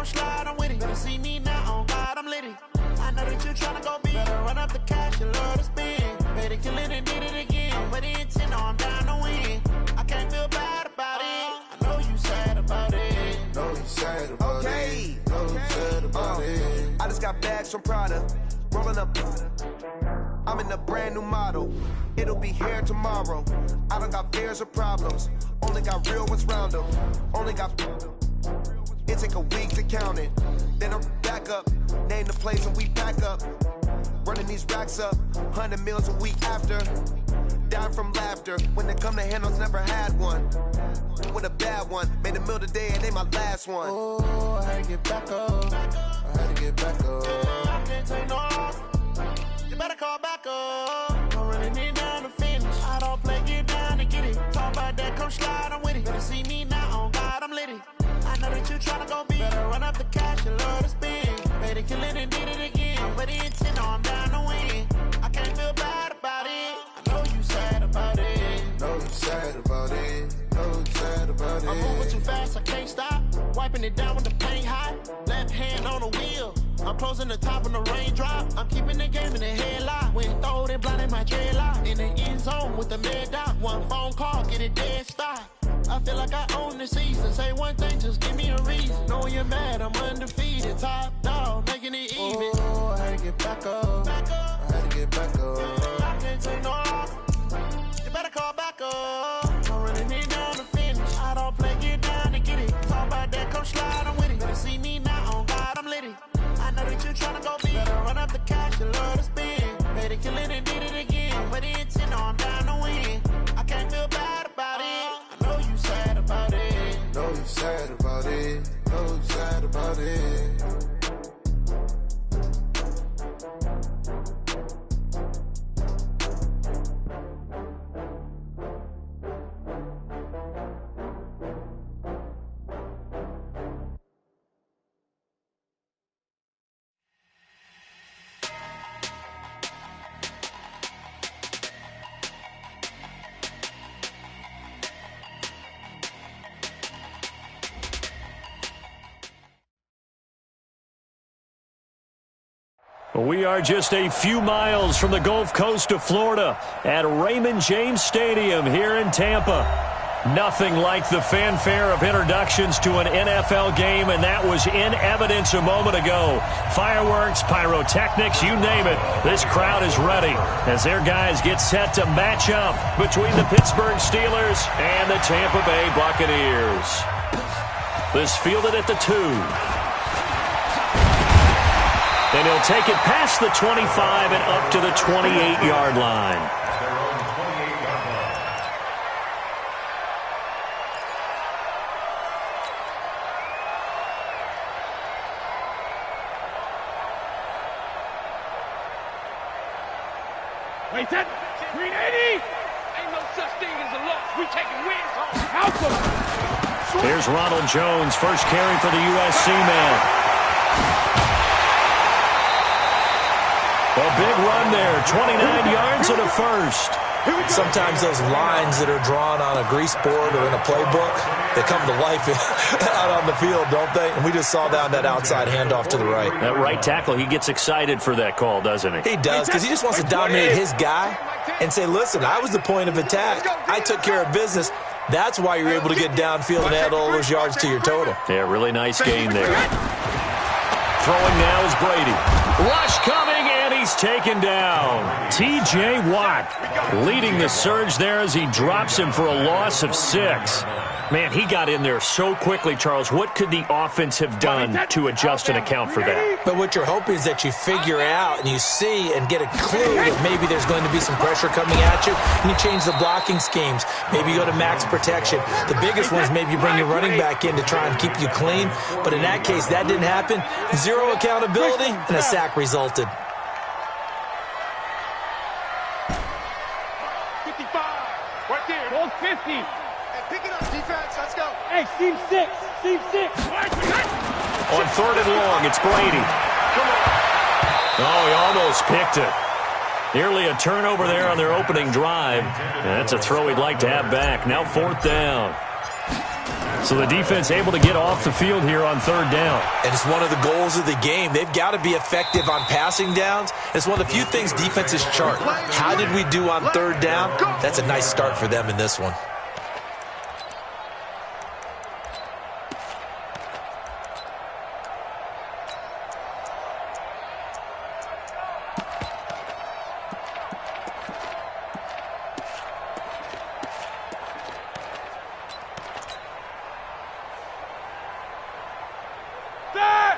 come slide, I'm with it. Better see me now, on God, I'm litty. I know that you tryna go big. Better run up the cash, you love to spend. Better kill it and did it again. But the intent, no, I'm down to win. I can't feel bad about it. I know you sad about it. Know you sad about it. Know you sad about it. I just got bags from Prada. Rolling up. I'm in a brand new model. It'll be here tomorrow. I don't got fears or problems. Only got real ones round them. Only got. It take a week to count it. Then I'm back up. Name the place and we pack up. Running these racks up. 100 meals a week after. Down from laughter. When they come to handles, never had one. With a bad one. Made a meal today and they my last one. Oh, I had to get back up. I had to get back up. I can't take no off. You better call back up. I'm running it down to finish. I don't play, get down to get it. Talk about that, come slide, I'm with it. Better see me now, on God, I'm litty. I know that you tryna go big. Better run up the cash, you love to spend. Better kill it and did it again. But the intent, no, I'm down to win. I can't feel bad about it. I know you sad about it. Know you sad about it. Know you sad about it. I'm moving too fast, I can't stop. Wiping it down with the paint hot. Left hand on the wheel. I'm closing the top of the raindrop. I'm keeping the game in the headlock. When throwed and blinded my dreadlock. In the end zone with the mid dot. One phone call, get it dead stop. I feel like I own the season. Say one thing, just give me a reason. Knowing you're mad, I'm undefeated. Top dog, making it even. Oh, I had to get back up. I had to get back up. I can't take no off. You better call back up. I'm running it down to finish. I don't play, get down to get it. Talk about that, come slide, I'm with it. Better see me now, on God, I'm litty. I know that you tryna go big. Better run up the cash, you love to spend. Better kill it and did it again. But the intent, no, I'm down to win. I can't feel bad about it. I know you sad about it. Know you sad about it. Know you sad about it. We are just a few miles from the Gulf Coast of Florida at Raymond James Stadium here in Tampa. Nothing like the fanfare of introductions to an NFL game, and that was in evidence a moment ago. Fireworks, pyrotechnics, you name it. This crowd is ready as their guys get set to match up between the Pittsburgh Steelers and the Tampa Bay Buccaneers. This fielded at the 2. And he'll take it past the 25 and up to the 28-yard line. Wait, that 380! Ain't no such thing as a loss. We taking wins home. Outcome. Here's Ronald Jones, first carry for the USC man. A big run there, 29 yards and a first. Sometimes those lines that are drawn on a grease board or in a playbook, they come to life out on the field, don't they? And we just saw that outside handoff to the right. That right tackle, he gets excited for that call, doesn't he? He does, because he just wants to dominate his guy and say, listen, I was the point of attack. I took care of business. That's why you're able to get downfield and add all those yards to your total. Yeah, really nice gain there. Throwing now is Brady. Rush coming, and he's taken down. T.J. Watt leading the surge there as he drops him for a loss of 6. Man, he got in there so quickly, Charles. What could the offense have done to adjust and account for that? But what you're hoping is that you figure out and you see and get a clue that maybe there's going to be some pressure coming at you, and you change the blocking schemes. Maybe you go to max protection. The biggest one is maybe you bring your running back in to try and keep you clean. But in that case, that didn't happen. Zero accountability, and a sack resulted. 55. Right there. Ball 50. Pick it up, defense. Let's go. Hey, seam 6. Seam 6. On 3rd and long, it's Brady. Oh, he almost picked it. Nearly a turnover there on their opening drive. And that's a throw he'd like to have back. Now 4th down. So the defense able to get off the field here on third down. And it's one of the goals of the game. They've got to be effective on passing downs. It's one of the few things defenses chart. How did we do on third down? That's a nice start for them in this one.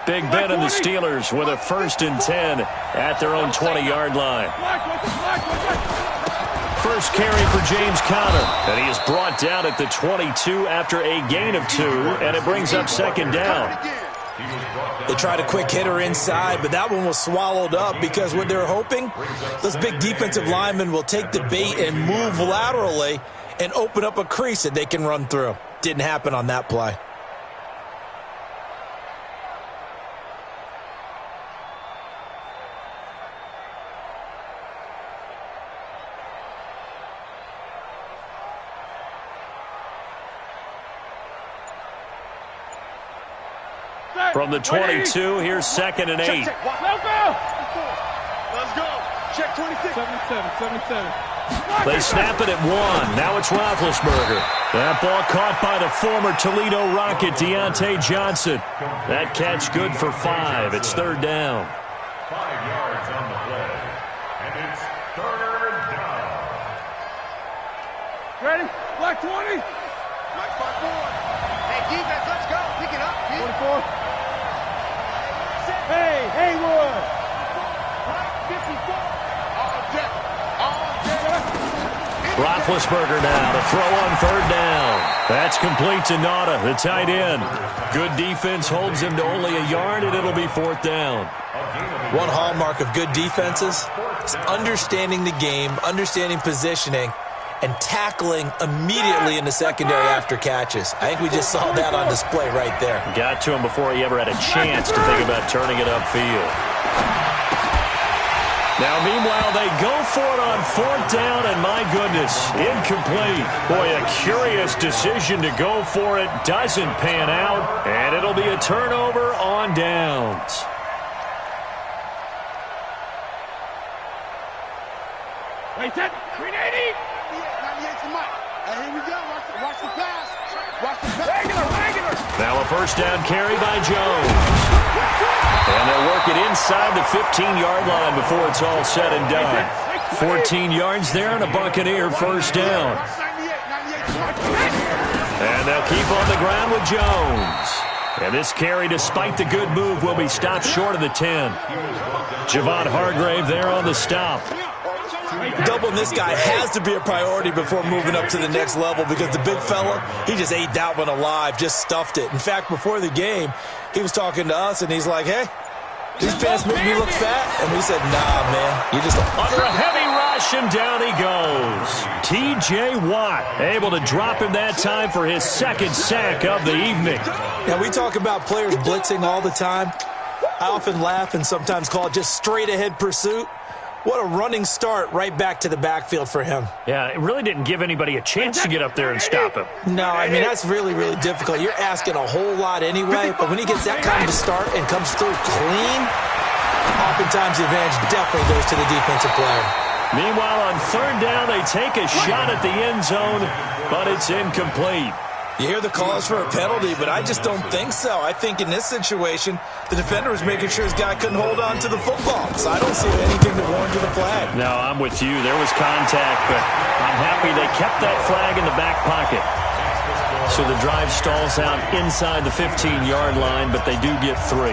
Big Ben and the Steelers with a 1st and 10 at their own 20-yard line. First carry for James Conner, and he is brought down at the 22 after a gain of 2, and it brings up 2nd down. They tried a quick hitter inside, but that one was swallowed up because what they're hoping, those big defensive linemen will take the bait and move laterally and open up a crease that they can run through. Didn't happen on that play. From the 22, here's 2nd and 8. Let's go. Check 26. 77. They snap it at 1. Now it's Roethlisberger. That ball caught by the former Toledo Rocket, Deontay Johnson. That catch good for 5. It's 3rd down. 5 yards on the play. And it's 3rd down. Ready? Black 20. Black 5-4. Hey, defense, let's go. Pick it up. 44. Hey, Haywood! 54! All day. Roethlisberger now to throw on 3rd down. That's complete to Nauta, the tight end. Good defense holds him to only a yard, and it'll be 4th down. One hallmark of good defenses is understanding the game, understanding positioning, and tackling immediately in the secondary after catches. I think we just saw that on display right there. Got to him before he ever had a chance to think about turning it upfield. Now, meanwhile, they go for it on 4th down, and my goodness, incomplete. Boy, a curious decision to go for it. Doesn't pan out, and it'll be a turnover on downs. Wait, that. Green 80. 98's the mic. Here we go. Watch the pass. Watch the pass. Regular. Now a 1st down carry by Jones. And they'll work it inside the 15-yard line before it's all said and done. 14 yards there and a Buccaneer 1st down. And they'll keep on the ground with Jones. And this carry, despite the good move, will be stopped short of the 10. Javon Hargrave there on the stop. Doubling this guy has to be a priority before moving up to the next level because the big fella, he just ate that one alive, just stuffed it. In fact, before the game, he was talking to us, and he's like, hey, these pants make me look fat. And we said, nah, man, you just under a heavy rush, and down he goes. T.J. Watt able to drop him that time for his 2nd sack of the evening. Now, we talk about players blitzing all the time. I often laugh and sometimes call it just straight-ahead pursuit. What a running start right back to the backfield for him. Yeah, it really didn't give anybody a chance to get up there and stop him. No, I mean, that's really, really difficult. You're asking a whole lot anyway, but when he gets that kind of a start and comes through clean, oftentimes the advantage definitely goes to the defensive player. Meanwhile, on 3rd down, they take a shot at the end zone, but it's incomplete. You hear the calls for a penalty, but I just don't think so. I think in this situation, the defender was making sure his guy couldn't hold on to the football. So I don't see anything to warrant to the flag. No, I'm with you. There was contact, but I'm happy they kept that flag in the back pocket. So the drive stalls out inside the 15-yard line, but they do get 3.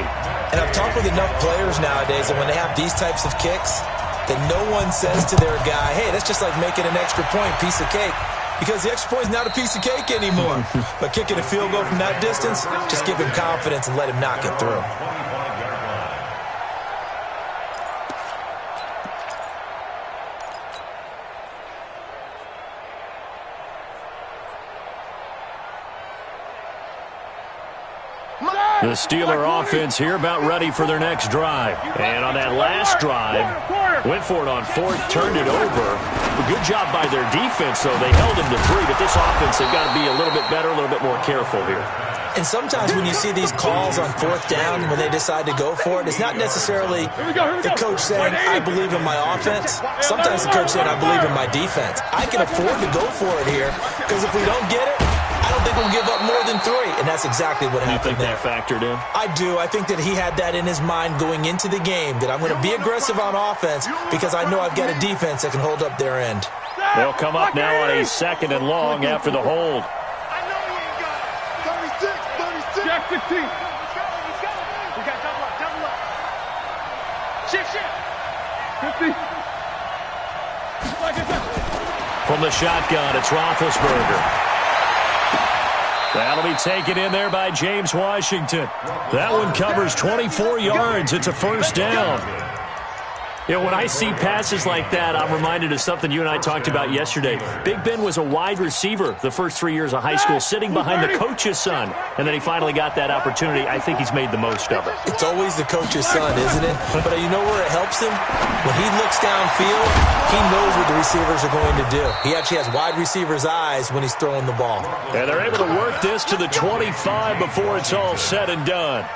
And I've talked with enough players nowadays that when they have these types of kicks, that no one says to their guy, hey, that's just like making an extra point, piece of cake. Because the extra point is not a piece of cake anymore. But kicking a field goal from that distance, just give him confidence and let him knock it through. The Steeler offense here about ready for their next drive. And on that last drive, went for it on fourth, turned it over. A good job by their defense, though. They held them to 3, but this offense, they've got to be a little bit better, a little bit more careful here. And sometimes when you see these calls on fourth down, when they decide to go for it, it's not necessarily the coach saying, I believe in my offense. Sometimes the coach saying, I believe in my defense. I can afford to go for it here, because if we don't get it, I don't think we'll give up more than 3, and that's exactly what happened there. You think that factored in? I do. I think that he had that in his mind going into the game, that I'm going to be aggressive on offense because I know I've got a defense that can hold up their end. They'll come up now on a 2nd and long after the hold. I know you ain't got it. 36. Jack 15. We got double up. Shift. 50. From the shotgun, it's Roethlisberger. That'll be taken in there by James Washington. That one covers 24 yards. It's a first down. You know, when I see passes like that, I'm reminded of something you and I talked about yesterday. Big Ben was a wide receiver the first 3 years of high school, sitting behind the coach's son, and then he finally got that opportunity. I think he's made the most of it. It's always the coach's son, isn't it? But you know where it helps him? When he looks downfield, he knows what the receivers are going to do. He actually has wide receivers' eyes when he's throwing the ball. And they're able to work this to the 25 before it's all said and done.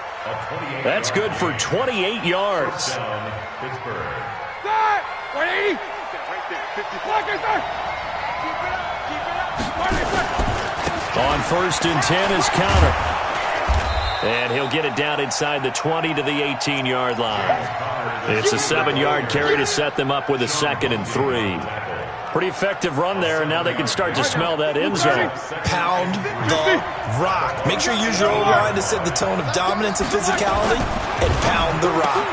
That's good for 28 yards. 180. On 1st and 10 is counter. And he'll get it down inside the 20 to the 18-yard line. It's a 7-yard carry to set them up with a 2nd and 3. Pretty effective run there, and now they can start to smell that end zone. Pound the rock. Make sure you use your O-line to set the tone of dominance and physicality, and pound the rock.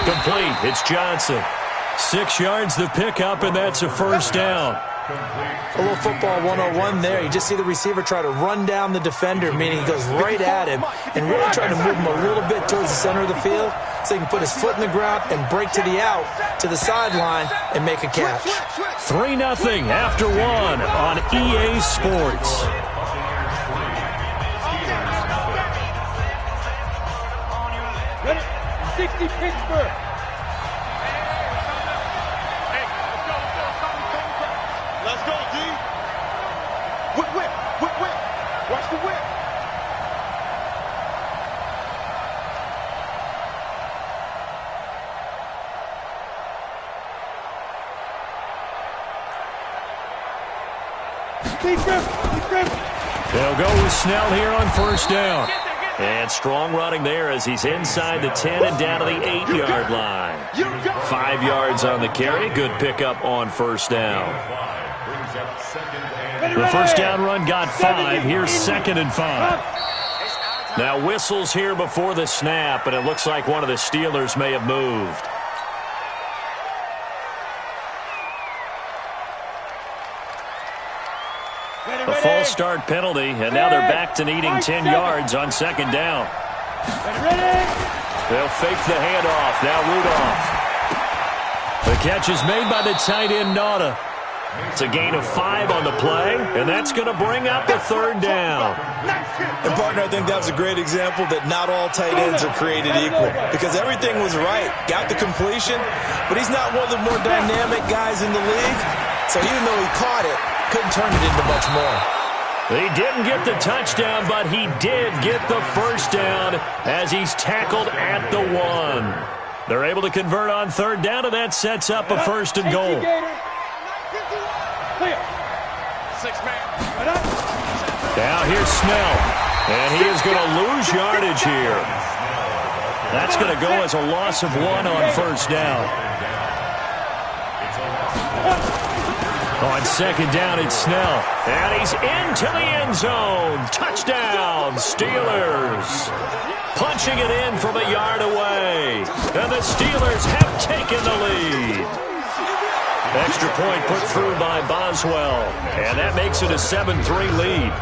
Complete. It's Johnson. 6 yards the pickup, and that's a first down. A little football 101 there. You just see the receiver try to run down the defender, meaning he goes right at him and really try to move him a little bit towards the center of the field so he can put his foot in the ground and break to the out, to the sideline, and make a catch. 3-0 after 1 on EA Sports. Ready? 60 Pittsburgh. Let's go, D. Whip. Watch the whip. They'll go with Snell here on first down. And strong running there as he's inside the 10 and down to the 8-yard line. 5 yards on the carry. Good pickup on first down. The first down run got 5. Here's 2nd and 5. Now whistles here before the snap, and it looks like one of the Steelers may have moved. A false start penalty, and now they're back to needing 10 yards on 2nd down. They'll fake the handoff. Now Rudolph. The catch is made by the tight end, Nauta. It's a gain of 5 on the play, and that's going to bring up a 3rd down. And, partner, I think that was a great example that not all tight ends are created equal because everything was right. Got the completion, but he's not one of the more dynamic guys in the league. So even though he caught it, couldn't turn it into much more. He didn't get the touchdown, but he did get the first down as he's tackled at the 1. They're able to convert on 3rd down, and that sets up a 1st and goal. Now here's Snell, and he is going to lose yardage here. That's going to go as a loss of 1 on first down. On 2nd down, it's Snell, and he's into the end zone. Touchdown, Steelers. Punching it in from a yard away, and the Steelers have taken the lead. Extra point put through by Boswell, and that makes it a 7-3 lead.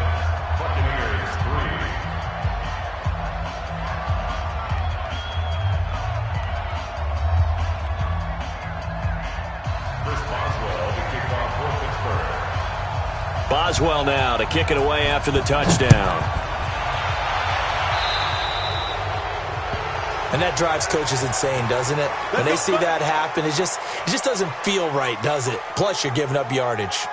Boswell now to kick it away after the touchdown. And that drives coaches insane, doesn't it? When they see that happen, it just doesn't feel right, does it? Plus, you're giving up yardage.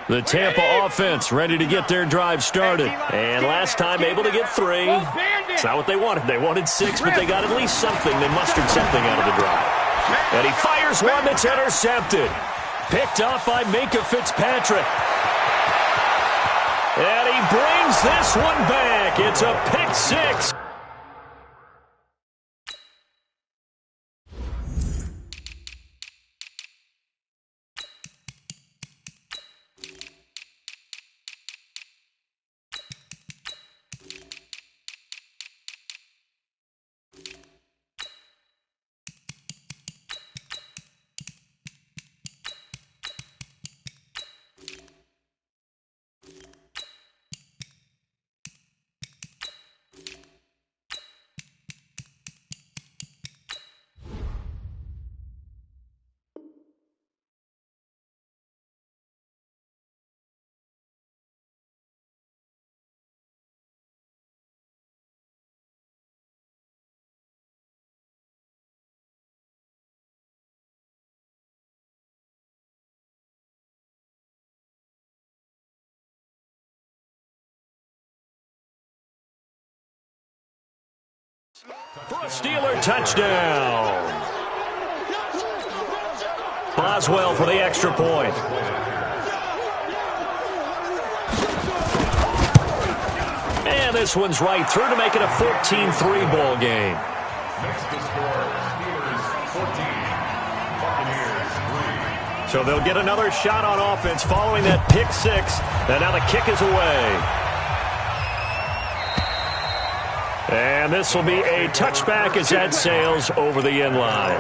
The Tampa offense ready to get their drive started. And last time able to get 3. It's not what they wanted. They wanted 6, but they got at least something. They mustered something out of the drive. And he fires one that's intercepted. Picked off by Minka Fitzpatrick. And he brings this one back. It's a pick 6. For a Steeler touchdown. Boswell for the extra point. And this one's right through to make it a 14-3 ball game. Next to score, Steelers 14, Buccaneers 3. So they'll get another shot on offense following that pick 6. And now the kick is away. And this will be a touchback as that sails over the end line.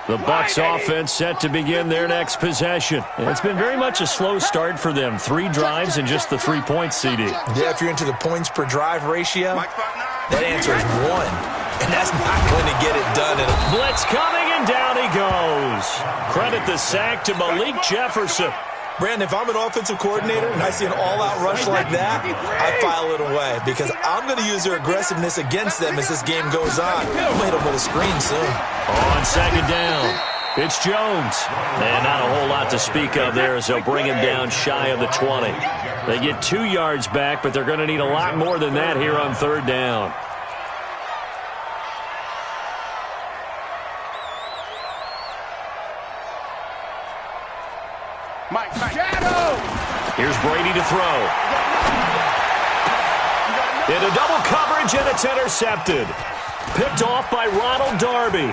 The Bucs offense set to begin their next possession. And it's been very much a slow start for them. 3 drives and just the 3-point CD. Yeah, if you're into the points per drive ratio, that answer is 1. And that's not going to get it done. Blitz coming, and down he goes. Credit the sack to Malik Jefferson. Brandon, if I'm an offensive coordinator and I see an all-out rush like that, I file it away because I'm going to use their aggressiveness against them as this game goes on. I'm going to hit them with a screen soon. On second down, it's Jones. And not a whole lot to speak of there as they'll bring him down shy of the 20. They get 2 yards back, but they're going to need a lot more than that here on third down. Here's Brady to throw. Into double coverage, and it's intercepted. Picked off by Ronald Darby.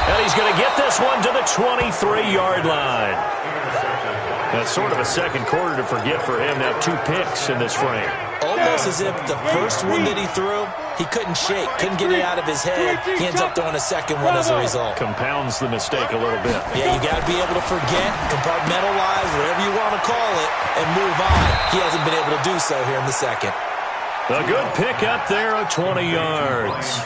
And he's going to get this one to the 23-yard line. That's sort of a second quarter to forget for him. Now 2 picks in this frame. Almost as if the first one that he threw, he couldn't shake, couldn't get it out of his head. He ends up throwing a second one as a result. Compounds the mistake a little bit. Yeah, you got to be able to forget, compartmentalize, whatever you want to call it, and move on. He hasn't been able to do so here in the second. A good pick up there of 20 yards.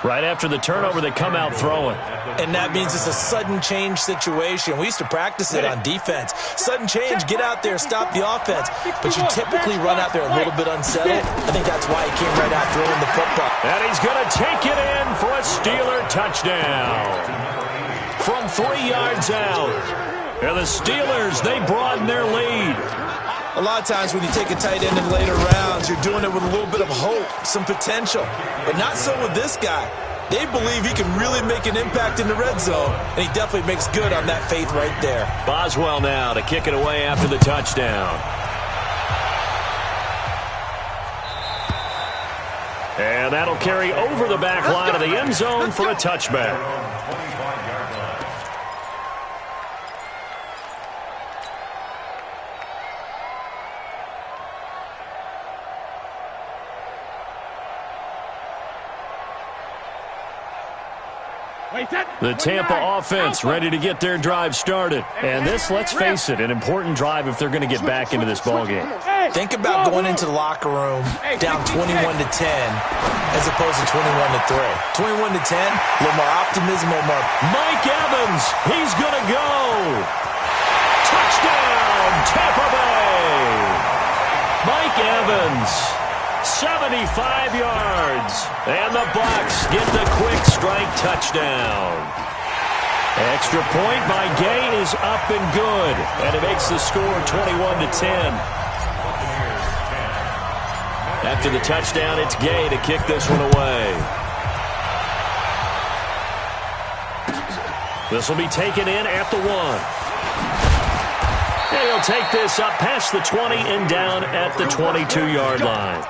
Right after the turnover, they come out throwing. And that means it's a sudden change situation. We used to practice it on defense. Sudden change, get out there, stop the offense. But you typically run out there a little bit unsettled. I think that's why he came right out throwing the football. And he's going to take it in for a Steeler touchdown. From 3 yards out. And the Steelers, they broaden their lead. A lot of times when you take a tight end in later rounds, you're doing it with a little bit of hope, some potential. But not so with this guy. They believe he can really make an impact in the red zone, and he definitely makes good on that faith right there. Boswell now to kick it away after the touchdown. And that'll carry over the back line of the end zone for a touchback. The Tampa offense ready to get their drive started. And this, let's face it, an important drive if they're going to get back into this ballgame. Think about going into the locker room down 21-10 as opposed to 21-3. 21-10, a little more optimism, a little more. Mike Evans, he's going to go. Touchdown, Tampa Bay. Mike Evans. 75 yards. And the Bucs get the quick strike touchdown. Extra point by Gay is up and good. And it makes the score 21-10. After the touchdown, it's Gay to kick this one away. This will be taken in at the 1. And he'll take this up past the 20 and down at the 22-yard line.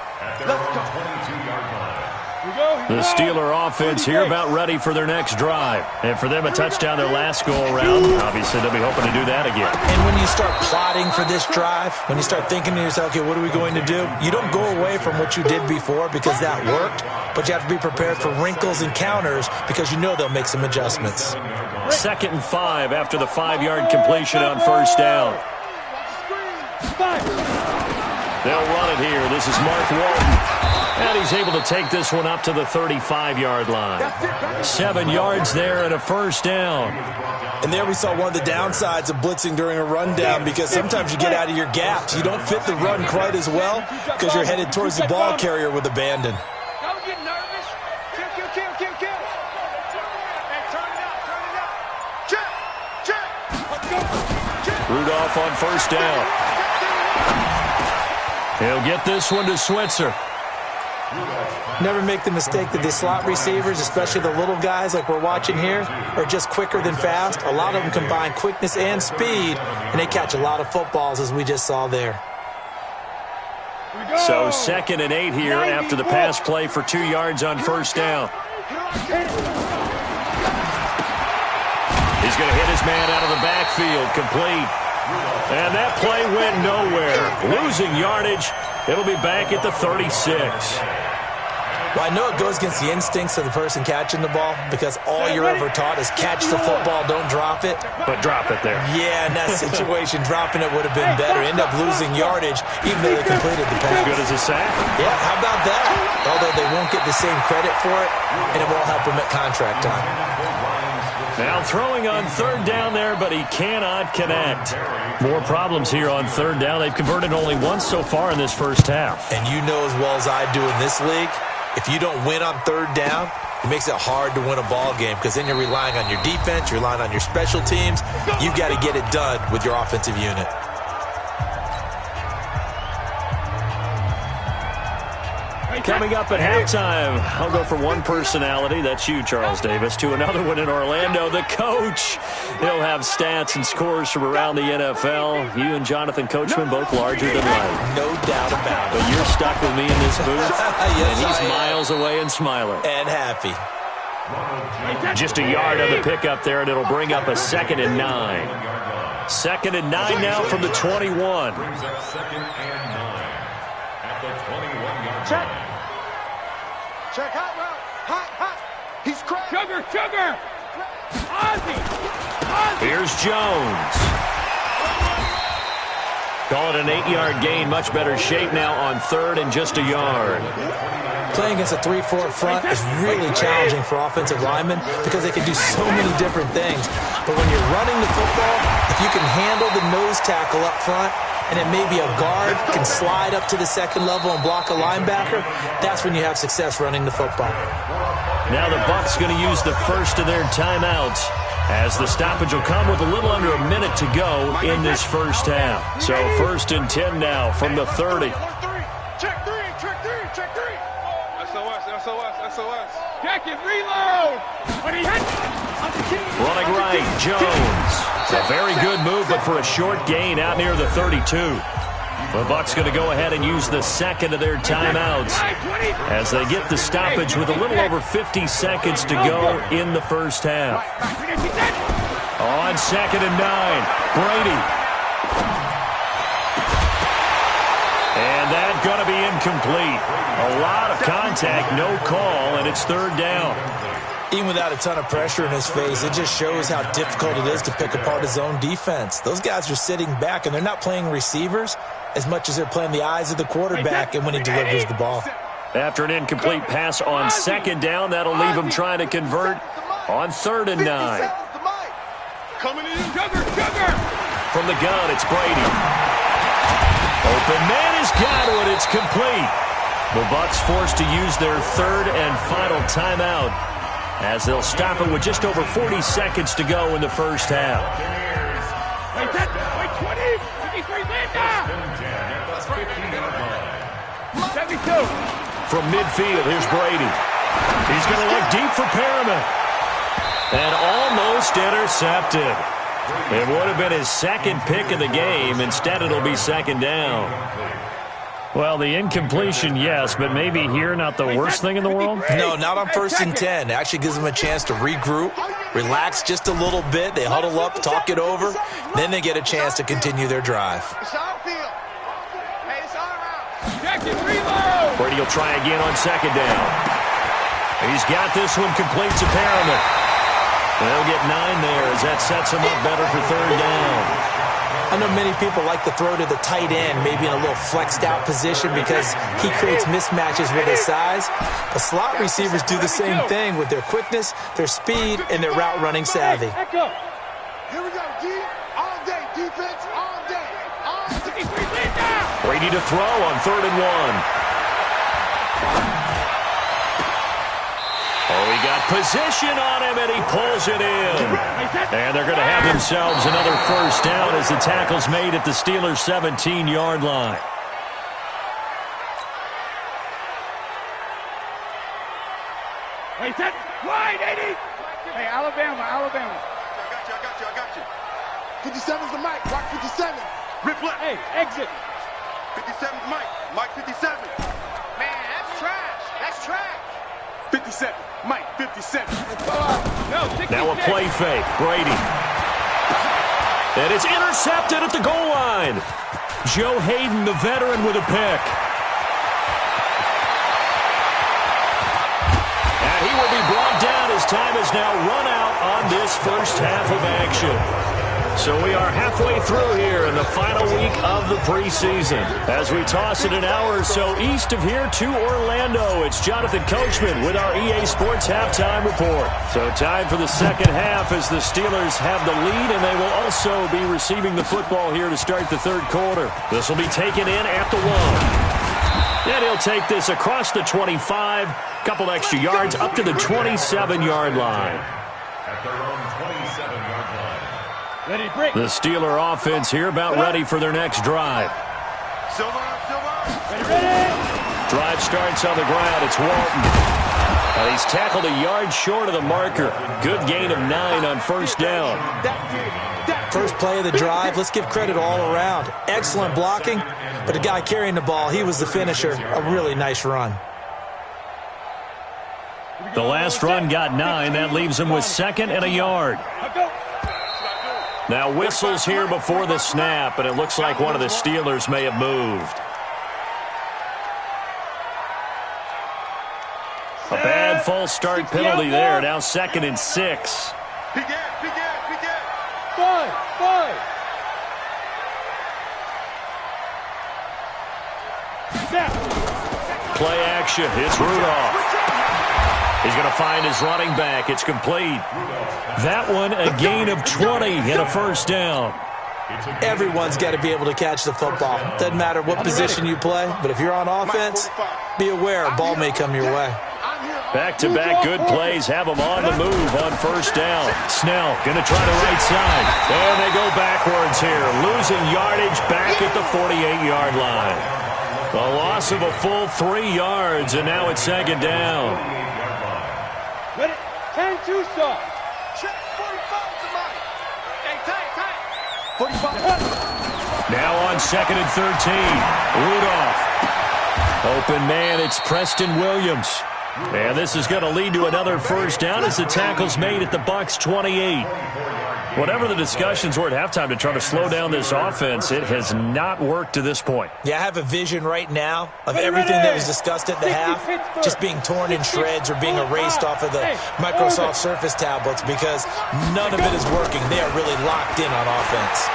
The Steeler offense here about ready for their next drive. And for them, a touchdown their last go-around. Obviously, they'll be hoping to do that again. And when you start plotting for this drive, when you start thinking to yourself, okay, what are we going to do? You don't go away from what you did before because that worked, but you have to be prepared for wrinkles and counters because you know they'll make some adjustments. 2nd and 5 after the 5-yard completion on first down. They'll run it here. This is Mark Walton. And he's able to take this one up to the 35-yard line. 7 yards there and a first down. And there we saw one of the downsides of blitzing during a rundown because sometimes you get out of your gaps. You don't fit the run quite as well because you're headed towards the ball carrier with abandon. Don't get nervous. Kill. Hey, turn it up. Check. Rudolph on first down. He'll get this one to Switzer. Never make the mistake that the slot receivers, especially the little guys like we're watching here, are just quicker than fast. A lot of them combine quickness and speed, and they catch a lot of footballs, as we just saw there. So 2nd and 8 here after the pass play for 2 yards on first down. He's going to hit his man out of the backfield, complete. And that play went nowhere. Losing yardage. It'll be back at the 36. Well, I know it goes against the instincts of the person catching the ball because all you're ever taught is catch the football, don't drop it. But drop it there. Yeah, in that situation, dropping it would have been better. End up losing yardage, even though they completed the pass. As good as a sack. Yeah, how about that? Although they won't get the same credit for it, and it won't help them at contract time. Now throwing on 3rd down there, but he cannot connect. More problems here on 3rd down. They've converted only once so far in this first half. And you know as well as I do in this league, if you don't win on 3rd down, it makes it hard to win a ball game because then you're relying on your defense, you're relying on your special teams. You've got to get it done with your offensive unit. Coming up at halftime, I'll go from one personality, that's you, Charles Davis, to another one in Orlando, the coach. He'll have stats and scores from around the NFL. You and Jonathan Coachman both larger than life. No doubt about it. But you're stuck with me in this booth, yes, and he's miles away and smiling. And happy. Just a yard on the pickup there, and it'll bring up a 2nd and 9. 2nd and 9 now from the 21. 2nd and 9 at the 21-yard line. Check hot route. Hot. He's cracked. Sugar. Ozzy. Here's Jones. Call it an 8-yard gain. Much better shape now on 3rd and just a yard. Playing against a 3-4 front is really challenging for offensive linemen because they can do so many different things. But when you're running the football, if you can handle the nose tackle up front, and then maybe a guard can slide up to the second level and block a linebacker, that's when you have success running the football. Now the Bucs going to use the first of their timeouts, as the stoppage will come with a little under a minute to go in this first half. So 1st and 10 now from the 30. Check three. SOS. Check it, reload. When he hits, Running right, Jones. A very good move, but for a short gain out near the 32. The Bucs going to go ahead and use the second of their timeouts as they get the stoppage with a little over 50 seconds to go in the first half. On 2nd and 9, Brady. And that's going to be incomplete. A lot of contact, no call, and it's 3rd down. Even without a ton of pressure in his face, it just shows how difficult it is to pick apart his own defense. Those guys are sitting back, and they're not playing receivers as much as they're playing the eyes of the quarterback and when he delivers the ball. After an incomplete pass on 2nd down, that'll leave him trying to convert on 3rd and 9. coming in, Jugger. From the gun, it's Brady. Open man has got it. It's complete. The Bucs forced to use their 3rd and final timeout, as they'll stop it with just over 40 seconds to go in the first half. Wait, 20, 53, Linda! 72. From midfield, here's Brady. He's going to look deep for Perriman. And almost intercepted. It would have been his 2nd pick of the game. Instead, it'll be 2nd down. Well, the incompletion, yes, but maybe here not the worst thing in the world? No, not on 1st and 10. It actually gives them a chance to regroup, relax just a little bit. They huddle up, talk it over. Then they get a chance to continue their drive. Brady will try again on 2nd down. He's got this one complete to Perriman. They'll get 9 there as that sets him up better for 3rd down. I know many people like to throw to the tight end, maybe in a little flexed out position because he creates mismatches with his size. But slot receivers do the same thing with their quickness, their speed, and their route running savvy. Here we go, D. All day, defense, all day. All day. Brady to throw on 3rd and 1. Oh, he got position on him, and he pulls it in. And they're going to have themselves another first down as the tackle's made at the Steelers' 17-yard line. Wait, set, wide, 80. Hey, Alabama. I got you. 57's the mic, Rock 57. Rip left. Hey, exit. 57's Mike 57. Man, that's trash. 57, Mike 57. Now a play fake, Brady. And it's intercepted at the goal line. Joe Hayden, the veteran, with a pick. And he will be brought down as time is now run out on this first half of action. So we are halfway through here in the final week of the preseason. As we toss it an hour or so east of here to Orlando, it's Jonathan Coachman with our EA Sports Halftime Report. So time for the second half as the Steelers have the lead, and they will also be receiving the football here to start the 3rd quarter. This will be taken in at the 1. And he'll take this across the 25, couple extra yards up to the 27-yard line. At their own 27-yard line. The Steeler offense here about ready for their next drive. Silver. Drive starts on the ground. It's Walton. And he's tackled a yard short of the marker. Good gain of 9 on 1st down. First play of the drive, let's give credit all around. Excellent blocking, but the guy carrying the ball, he was the finisher. A really nice run. The last run got 9. That leaves him with 2nd and a yard. Now whistles here before the snap, and it looks like one of the Steelers may have moved. A bad false start penalty there. Now 2nd and 6. Begin. Play action. It's Rudolph. He's going to find his running back. It's complete. That one, a gain of 20 and a first down. Everyone's got to be able to catch the football. Doesn't matter what position you play, but if you're on offense, be aware a ball may come your way. Back-to-back good plays have them on the move on first down. Snell going to try the right side. And they go backwards here, losing yardage back at the 48-yard line. A loss of a full 3 yards, and now it's second down. 10-2 start. Check 45 to Mike. Hey, tight. 45. Now on second and 13. Rudolph. Open man, it's Preston Williams. And this is going to lead to another first down as the tackle's made at the Bucs 28. Whatever the discussions were at halftime to try to slow down this offense, it has not worked to this point. Yeah, I have a vision right now of everything that was discussed at the half just being torn in shreds or being erased off of the Microsoft Surface tablets because none of it is working. They are really locked in on offense.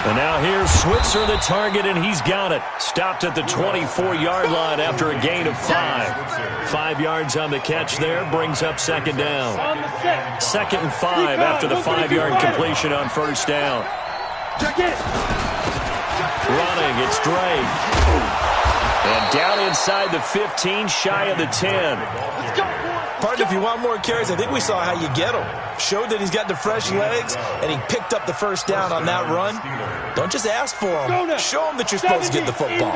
And now here's Switzer, the target, and he's got it. Stopped at the 24-yard line after a gain of 5. 5 yards on the catch there, brings up second down. Second and 5 after the 5-yard completion on first down. Running, it's Drake. And down inside the 15, shy of the 10. Partner, if you want more carries, I think we saw how you get him. Showed that he's got the fresh legs, and he picked up the first down on that run. Don't just ask for him. Show him that you're supposed to get the football.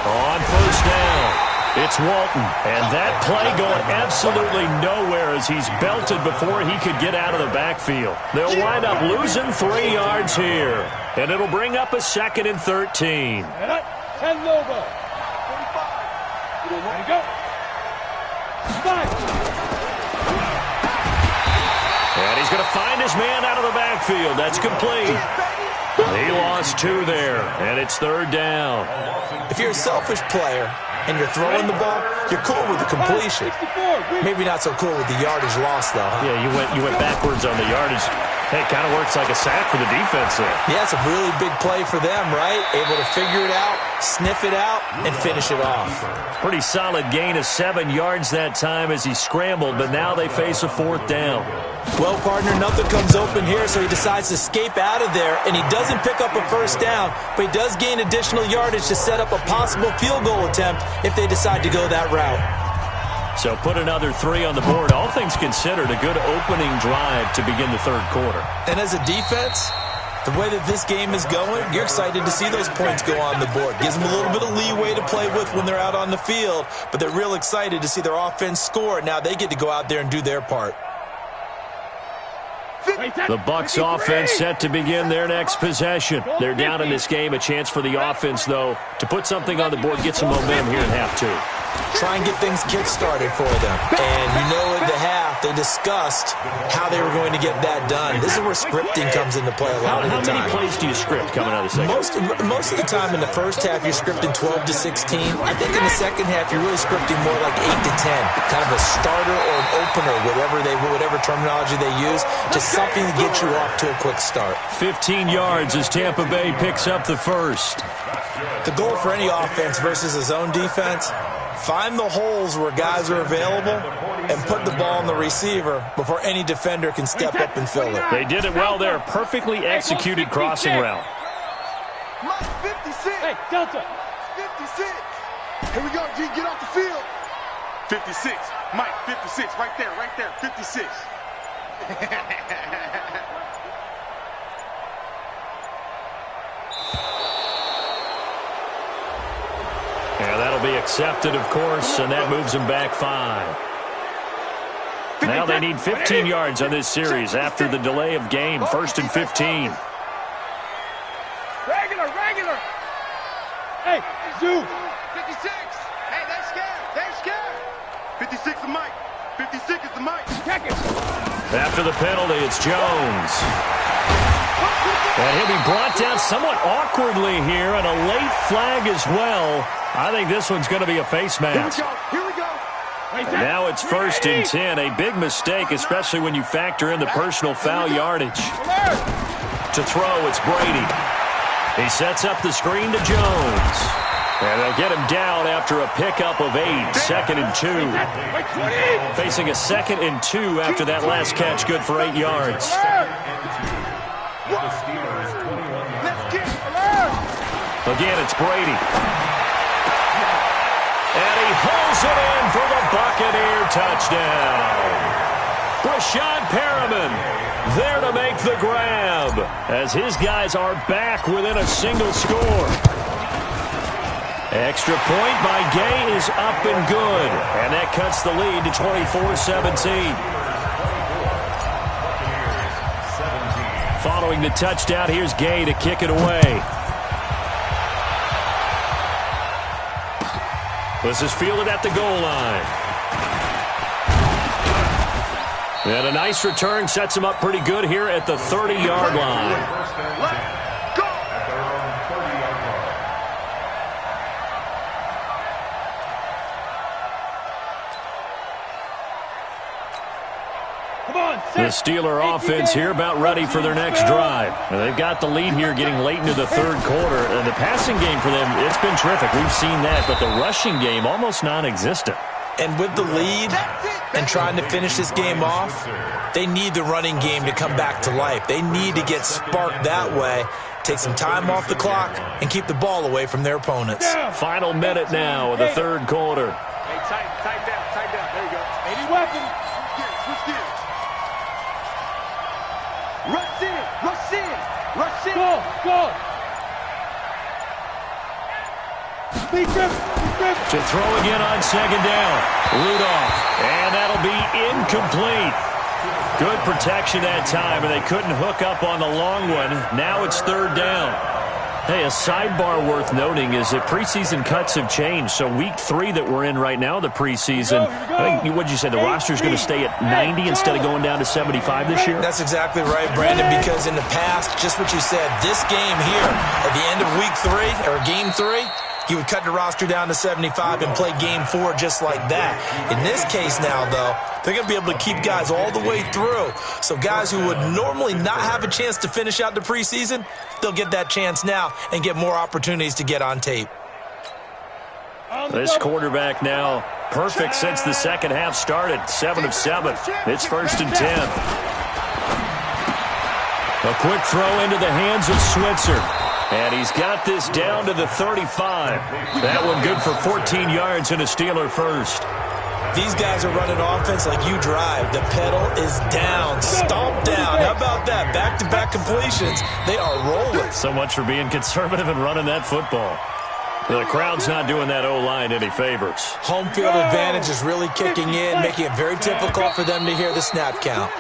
On first down, it's Walton. And that play going absolutely nowhere as he's belted before he could get out of the backfield. They'll wind up losing 3 yards here. And it'll bring up a second and 13. 10 Lobo. There you go. 5. And he's going to find his man out of the backfield. That's complete. He lost 2 there, and it's third down. If you're a selfish player and you're throwing the ball, you're cool with the completion. Maybe not so cool with the yardage loss, though. Huh? Yeah, you went backwards on the yardage. Hey, it kind of works like a sack for the defense there. Yeah, it's a really big play for them, right? Able to figure it out, sniff it out, and finish it off. Pretty solid gain of 7 yards that time as he scrambled, but now they face a fourth down. Well, partner, nothing comes open here, so he decides to escape out of there, and he doesn't pick up a first down, but he does gain additional yardage to set up a possible field goal attempt if they decide to go that route. So put another 3 on the board. All things considered, a good opening drive to begin the third quarter. And as a defense, the way that this game is going, you're excited to see those points go on the board. Gives them a little bit of leeway to play with when they're out on the field, but they're real excited to see their offense score. Now they get to go out there and do their part. The Bucs offense set to begin their next possession. They're down in this game. A chance for the offense, though, to put something on the board, get some momentum here in half 2. Try and get things kick-started for them. And you know at the half, they discussed how they were going to get that done. This is where scripting comes into play a lot of the time. How many plays do you script coming out of the second? Most of the time in the first half, you're scripting 12 to 16. I think in the second half, you're really scripting more like 8 to 10. Kind of a starter or an opener, whatever terminology they use. Just something to get you off to a quick start. 15 yards as Tampa Bay picks up the first. The goal for any offense versus his own defense, find the holes where guys are available and put the ball on the receiver before any defender can step up and fill it. They did it well there. Perfectly executed crossing route. Mike, 56. Hey, Delta. 56. Here we go, G. Get off the field. 56. Mike, 56. Right there. 56. Yeah, that'll be accepted, of course, and that moves them back 5. Now they need 15 yards on this series after the delay of game. First and 15. Regular. Hey, Zoo. 56. Hey, they're scared. 56 is Mike. 56 is the Mike. Check it. After the penalty, it's Jones. And he'll be brought down somewhat awkwardly here, and a late flag as well. I think this one's going to be a face mask. Here we go. And now it's first and 10. A big mistake, especially when you factor in the personal foul yardage. To throw, it's Brady. He sets up the screen to Jones. And they'll get him down after a pickup of 8, 2nd and 2. Facing a 2nd and 2 after that last catch, good for 8 yards. Again, it's Brady. And he hauls it in for the Buccaneer touchdown. Brashad Perriman there to make the grab as his guys are back within a single score. Extra point by Gay is up and good, and that cuts the lead to 24-17. Following the touchdown, here's Gay to kick it away. This is fielded at the goal line. And a nice return sets him up pretty good here at the 30-yard line. The Steeler offense here about ready for their next drive. They've got the lead here getting late into the third quarter. And the passing game for them, it's been terrific. We've seen that. But the rushing game, almost non-existent. And with the lead and trying to finish this game off, they need the running game to come back to life. They need to get sparked that way, take some time off the clock, and keep the ball away from their opponents. Final minute now of the third quarter. Hey, tight down. There you go. Any weapon. Switch gears. Rush in. Go. To throw again on 2nd down. Rudolph. And that'll be incomplete. Good protection that time, and they couldn't hook up on the long one. Now it's 3rd down. Hey, a sidebar worth noting is that preseason cuts have changed. So week 3 that we're in right now, the preseason, I think, what did you say, the roster's going to stay at 90 instead of going down to 75 this year? That's exactly right, Brandon, because in the past, just what you said, this game here, at the end of week 3, or game 3, he would cut the roster down to 75 and play game 4 just like that. In this case now, though, they're going to be able to keep guys all the way through. So guys who would normally not have a chance to finish out the preseason, they'll get that chance now and get more opportunities to get on tape. This quarterback now perfect since the second half started. 7 of 7. It's 1st and 10. A quick throw into the hands of Switzer. And he's got this down to the 35. That one good for 14 yards and a Steeler first. These guys are running offense like you drive. The pedal is down, stomp down. How about that? Back-to-back completions. They are rolling. So much for being conservative and running that football. The crowd's not doing that O-line any favors. Home field advantage is really kicking in, making it very difficult for them to hear the snap count.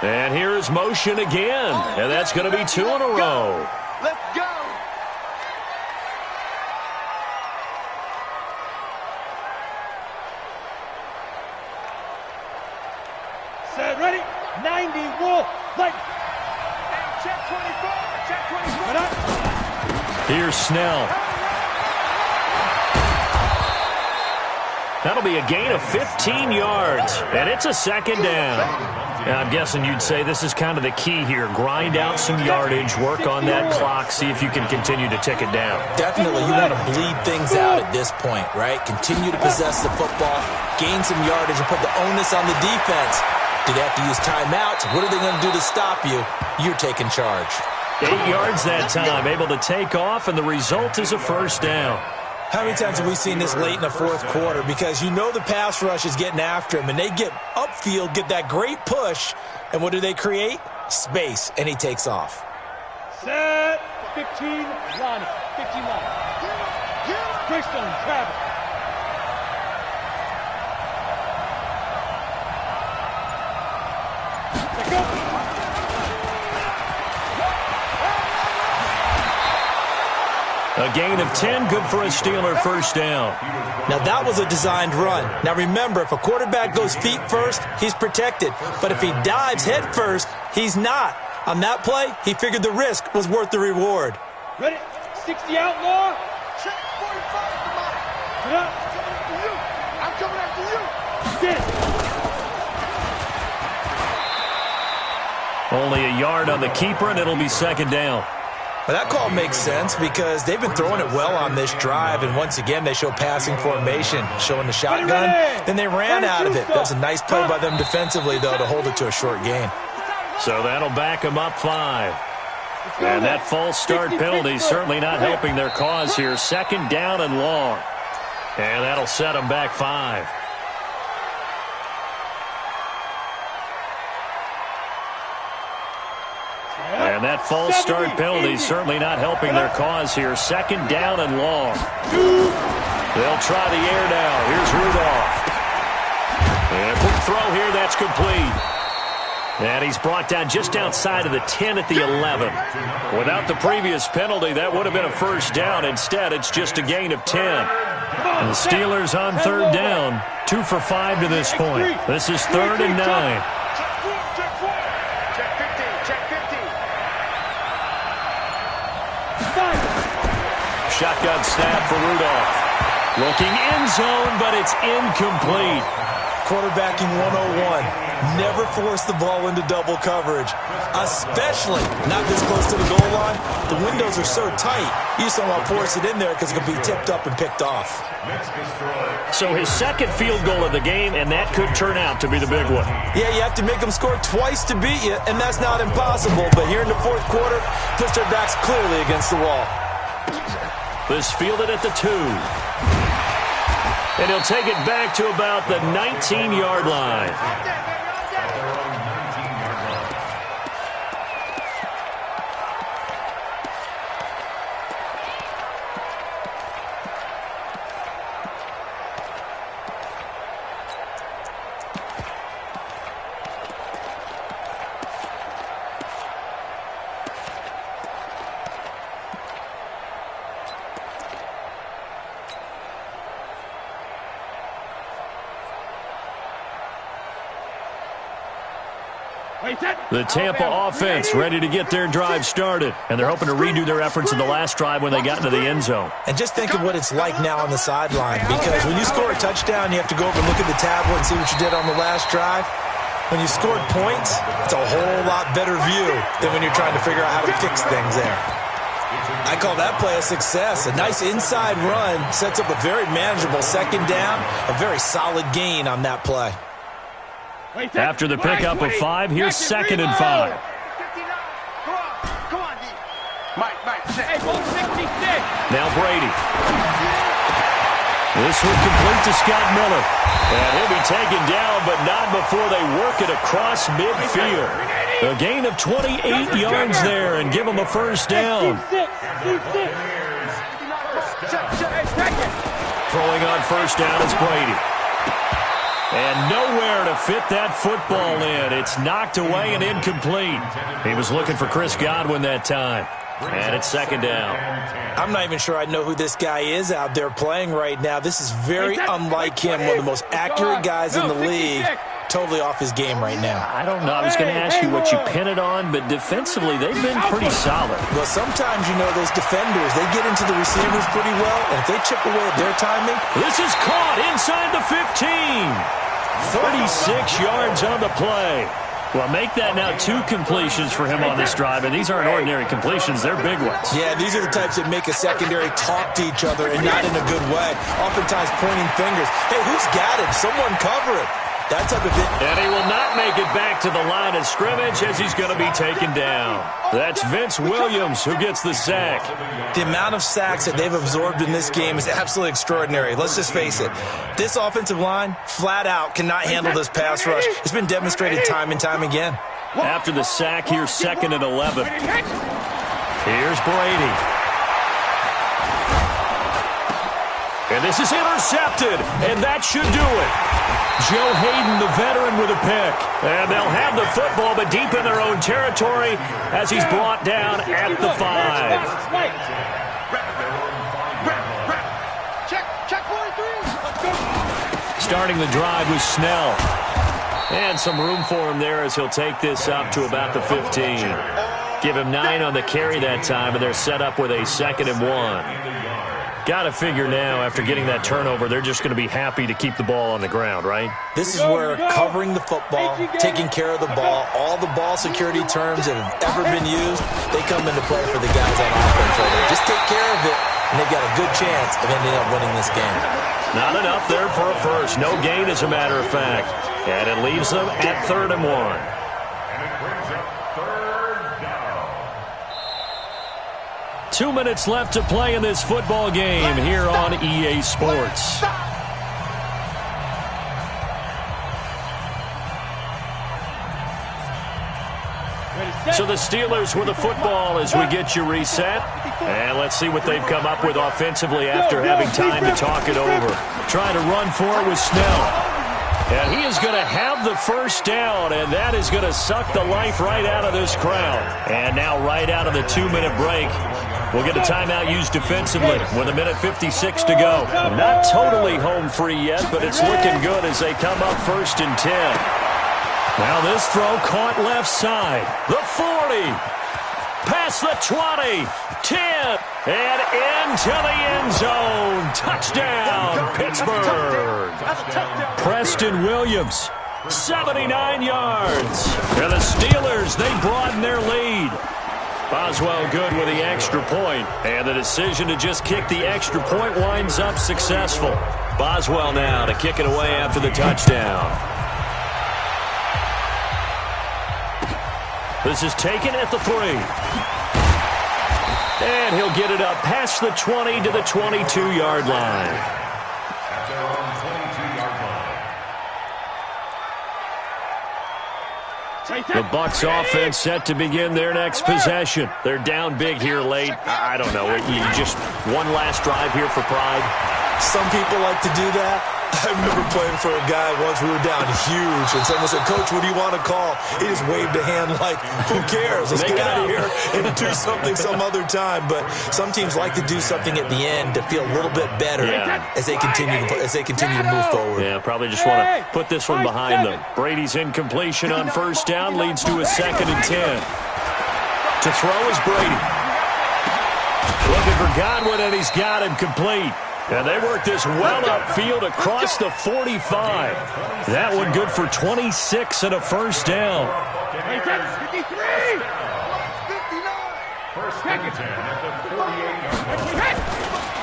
And here's motion again. And that's going to be 2 in a row. Let's go. Set, ready, 90, roll, like. Check 24. Here's Snell. That'll be a gain of 15 yards, and it's a 2nd down. Now, I'm guessing you'd say this is kind of the key here. Grind out some yardage, work on that clock, see if you can continue to tick it down. Definitely, you want to bleed things out at this point, right? Continue to possess the football, gain some yardage, and put the onus on the defense. Do they have to use timeouts? What are they going to do to stop you? You're taking charge. 8 yards that time, able to take off, and the result is a 1st down. How many times have we seen this late in the fourth quarter? Because you know the pass rush is getting after him, and they get upfield, get that great push, and what do they create? Space, and he takes off. Set, 15, Lonnie, 15 Lonnie. Greystone, Travis. Let's go. A gain of 10, good for a Steeler 1st down. Now, that was a designed run. Now, remember, if a quarterback goes feet first, he's protected. But if he dives head first, he's not. On that play, he figured the risk was worth the reward. Ready, 60 outlaw. Check 45, come on. Get up. I'm coming after you. Get it. Only a yard on the keeper, and it'll be second down. Well, that call makes sense because they've been throwing it well on this drive, and once again they show passing formation, showing the shotgun. Then they ran out of it. That was a nice play by them defensively, though, to hold it to a short gain. So that'll back them up 5. And that false start penalty certainly not helping their cause here. Second down and long. And that'll set them back 5. And that false start penalty certainly not helping their cause here. Second down and long. They'll try the air now. Here's Rudolph. And a quick throw here. That's complete. And he's brought down just outside of the 10 at the 11. Without the previous penalty, that would have been a first down. Instead, it's just a gain of 10. And the Steelers on third down. 2 for 5 to this point. This is 3rd and 9. Shotgun snap for Rudolph. Looking end zone, but it's incomplete. Quarterbacking 101. Never force the ball into double coverage, especially not this close to the goal line. The windows are so tight, you just don't want to force it in there because it could be tipped up and picked off. So his second field goal of the game, and that could turn out to be the big one. Yeah, you have to make them score twice to beat you, and that's not impossible. But here in the fourth quarter, puts their backs clearly against the wall. This fielded at the 2. And he'll take it back to about the 19-yard line. The Tampa offense ready to get their drive started, and they're hoping to redo their efforts in the last drive when they got into the end zone. And just think of what it's like now on the sideline, because when you score a touchdown, you have to go over and look at the tablet and see what you did on the last drive. When you scored points, it's a whole lot better view than when you're trying to figure out how to fix things there. I call that play a success. A nice inside run sets up a very manageable second down, a very solid gain on that play. After the pickup of 5, here's 2nd and 5. Now Brady. This will complete to Scott Miller. And he'll be taken down, but not before they work it across midfield. A gain of 28 yards there and give them a first down. Throwing on first down is Brady. And nowhere to fit that football in. It's knocked away and incomplete. He was looking for Chris Godwin that time. And it's second down. I'm not even sure I know who this guy is out there playing right now. This is very unlike him, one of the most accurate guys in the league. Totally off his game right now. I don't know. I was going to ask you what you pin it on, but defensively, they've been pretty solid. Well, sometimes, you know, those defenders, they get into the receivers pretty well, and if they chip away at their timing. This is caught inside the 15. 36 yards on the play. Well, make that now 2 completions for him on this drive, and these aren't ordinary completions. They're big ones. Yeah, these are the types that make a secondary talk to each other, and not in a good way. Oftentimes pointing fingers. Hey, who's got him? Someone cover it. That type of it. And he will not make it back to the line of scrimmage as he's going to be taken down. That's Vince Williams who gets the sack. The amount of sacks that they've absorbed in this game is absolutely extraordinary. Let's just face it. This offensive line, flat out, cannot handle this pass rush. It's been demonstrated time and time again. After the sack, here's 2nd and 11. Here's Brady. And this is intercepted, and that should do it. Joe Hayden, the veteran, with a pick. And they'll have the football, but deep in their own territory as he's brought down at the 5. Starting the drive with Snell. And some room for him there as he'll take this up to about the 15. Give him 9 on the carry that time, and they're set up with a 2nd and 1. Got to figure now, after getting that turnover, they're just going to be happy to keep the ball on the ground, right? This is where covering the football, taking care of the ball, all the ball security terms that have ever been used, they come into play for the guys on offense right there. Just take care of it, and they've got a good chance of ending up winning this game. Not enough there for a first. No gain, as a matter of fact. And it leaves them at 3rd and 1. And it brings up 3rd down. 2 minutes left to play in this football game here on EA Sports. So the Steelers with the football as we get you reset. And let's see what they've come up with offensively after having time to talk it over. Trying to run for it with Snell. And he is going to have the first down, and that is going to suck the life right out of this crowd. And now right out of the 2-minute break, we'll get a timeout used defensively with 1:56 to go. Not totally home free yet, but it's looking good as they come up 1st and 10. Now this throw caught left side. The 40. Past the 20. 10. And into the end zone. Touchdown, Pittsburgh. Preston Williams, 79 yards. And the Steelers, they broaden their lead. Boswell good with the extra point. And the decision to just kick the extra point winds up successful. Boswell now to kick it away after the touchdown. This is taken at the 3. And he'll get it up past the 20 to the 22-yard line. At their own 22-yard line. The Bucs offense set to begin their next possession. They're down big here late. I don't know. You just one last drive here for pride. Some people like to do that. I remember playing for a guy once. We were down huge, and someone said, "Coach, what do you want to call?" He just waved a hand like, "Who cares? Let's get out of here and do something some other time." But some teams like to do something at the end to feel a little bit better as they continue to move forward. Yeah, probably just want to put this one behind them. Brady's incompletion on 1st down leads to a 2nd and 10. To throw is Brady. Looking for Godwin, and he's got him complete. And they work this well upfield across the 45. That one good for 26 and a 1st down. 53! 1st and 10 at the 48-yard line.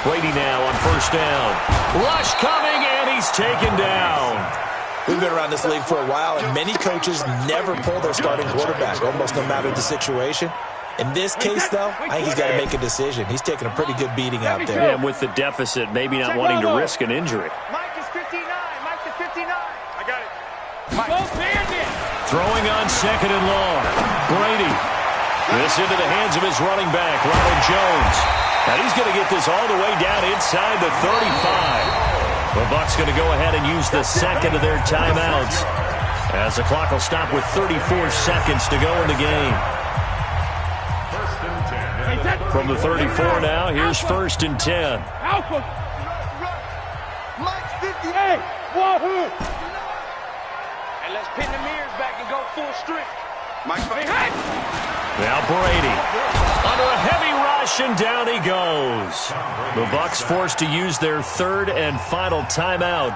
Brady now on 1st down. Rush coming, and he's taken down. We've been around this league for a while, and many coaches never pull their starting quarterback, almost no matter the situation. In this case, though, I think he's got to make a decision. He's taking a pretty good beating out there. And with the deficit, maybe not wanting to risk an injury. Mike is 59. Mike is 59. I got it. Throwing on 2nd and long. Brady. This into the hands of his running back, Ronald Jones. And he's going to get this all the way down inside the 35. The Bucs going to go ahead and use the 2nd of their timeouts, as the clock will stop with 34 seconds to go in the game. From the 34 now, here's 1st and 10. Alpha. Mike's 58. Wahoo. And let's pin the mirrors back and go full strength. Mike's Hey! Now Brady under a heavy rush, and down he goes. The Bucs forced to use their 3rd and final timeout,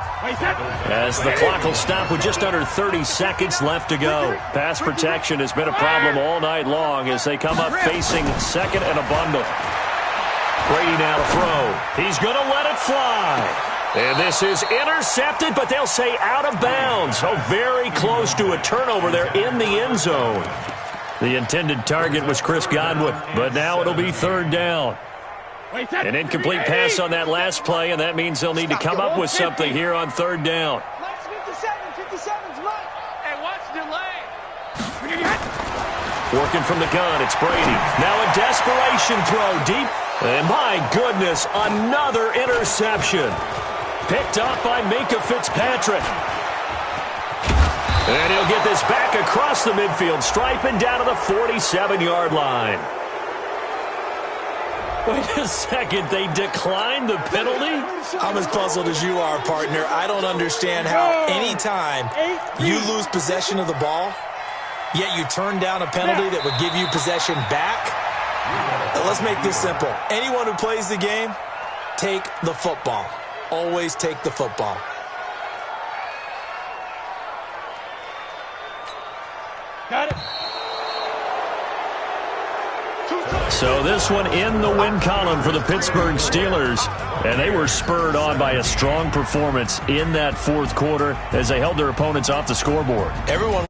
as the clock will stop with just under 30 seconds left to go. Pass protection has been a problem all night long as they come up facing 2nd and a bundle. Brady now to throw. He's going to let it fly. And this is intercepted, but they'll say out of bounds. So very close to a turnover there in the end zone. The intended target was Chris Godwin, but now it'll be 3rd down. An incomplete pass on that last play, and that means they'll need to come up with something here on 3rd down. Mike's 57. 57's Mike. Hey, watch the leg. Working from the gun, it's Brady. Now a desperation throw deep. And my goodness, another interception. Picked up by Minkah Fitzpatrick. And he'll get this back across the midfield stripe and down to the 47-yard line. Wait a second, they declined the penalty? I'm as puzzled as you are, partner. I don't understand how any time you lose possession of the ball, yet you turn down a penalty that would give you possession back. Now, let's make this simple. Anyone who plays the game, take the football. Always take the football. Got it. So this one in the win column for the Pittsburgh Steelers, and they were spurred on by a strong performance in that fourth quarter as they held their opponents off the scoreboard. Everyone